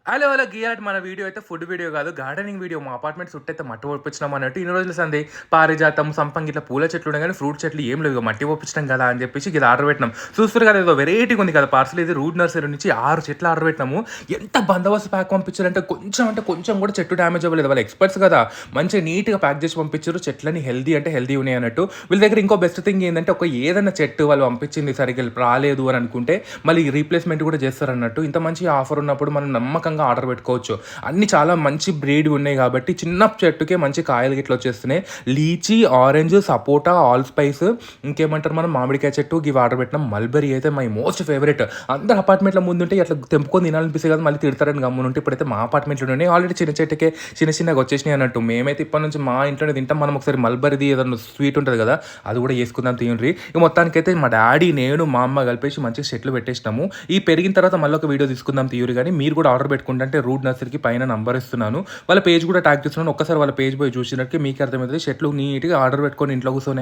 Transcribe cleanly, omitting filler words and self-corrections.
Hello! Hello! గియాట్ మన video అయితే food video గాదు. Gardening video. మా అపార్ట్‌మెంట్ చుట్టయితే మట్టి ఒప్పించినాం అన్నట్టు ఇన్ని రోజులు సంది పారిజాతం, సంపంగి ఇట్లా పూల చెట్లు ఉన్నాయి గానీ, ఫ్రూట్ చెట్లు ఏం లేవు. ఇగ మట్టి ఒప్పించినాం గదా! అని జెప్పేసి గిది ఆర్డర్ పెట్టినాం. చూస్తుర్రు గదా! ఏదో వెరైటీగా ఉంది కదా! పార్సెల్ ఇది రూట్ నర్సరీ నుంచి 6 చెట్లు ఆర్డర్ పెట్టినాము. ఎంత బందోబస్తు ప్యాక్ పంపించారంటే అంటే కొంచెం గూడా చెట్టు డ్యామేజ్ అవ్వలేదు. వాళ్ళు ఎక్స్‌పర్ట్స్ గదా! మంచిగా నీట్‌గా ప్యాక్ జేసి పంపించారు. చెట్లని హెల్తీ ఉన్నాయి అన్నట్టు. వీళ్ళ దగ్గర ఇంకో బెస్ట్ థింగ్ ఏందంటే, ఏదన్నా చెట్టు వాళ్ళు పంపించింది సరిగ్గా రాలేదు అని అనుకుంటే, మళ్ళీ రీప్లేస్‌మెంట్ గూడా చేస్తారన్నట్టు. ఇంత మంచి ఆఫర్ ఉన్నప్పుడు మనం నమ్మకంగా ఆర్డర్ పెట్టుకోవచ్చు. అన్నీ చాలా మంచి బ్రీడ్‌వి ఉన్నాయి గాబట్టి, చిన్న చెట్టుకే మంచి కాయలు గిట్ల వచ్చేస్తున్నాయి. లీచీ, ఆరెంజ్, సపోటా, ఆల్ స్పైస్ ఇంకేమంటారు మనం మామిడికాయ చెట్టు గివి ఆర్డర్ పెట్టినాం. మల్బెర్రీ అయితే మై మోస్ట్ ఫేవరెట్. అందరు అపార్ట్మెంట్‌ల ముందుంటే అట్లా తెంపుకొని తినాలనిపిస్తది కదా! మళ్ళీ తిడతారని గమ్మునుంటే ఇప్పుడైతే మా అపార్ట్మెంట్‌లోనే ఆల్రెడీ చిన్న చెట్టుకే చిన్నగా వచ్చేసినాయి అన్నట్టు. మేమైతే ఇప్పటి నుంచి మా ఇంట్లోనే తింటాం. మనం ఒకసారి మల్బెర్రీది ఏదన్నా స్వీట్ ఉంటది కదా! అది కూడా చేసుకుందాం తీయండ్రి. ఇక మొత్తానికైతే మా డాడీ, నేను, మా అమ్మ కలిపేసి మంచిగా చెట్లు పెట్టేసినాము. ఈ పెరిగిన తర్వాత మళ్ళీ ఒక వీడియో తీసుకుందాం తీయుర్రి గానీ, మీరు కూడా ఆర్డర్ పెట్టుకుంటే రూట్ నర్సరీకి పైన నంబర్ ఇస్తున్నాను. వాళ్ళ పేజ్ కూడా ట్యాగ్ చేస్తున్నాను. ఒక్కసారి వాళ్ళ పేజ్ పోయి చూసినట్టు మీకు అర్థమవుతది. చెట్లు నీట్‌గా ఆర్డర్ పెట్టుకొని ఇంట్లో కూర్చొని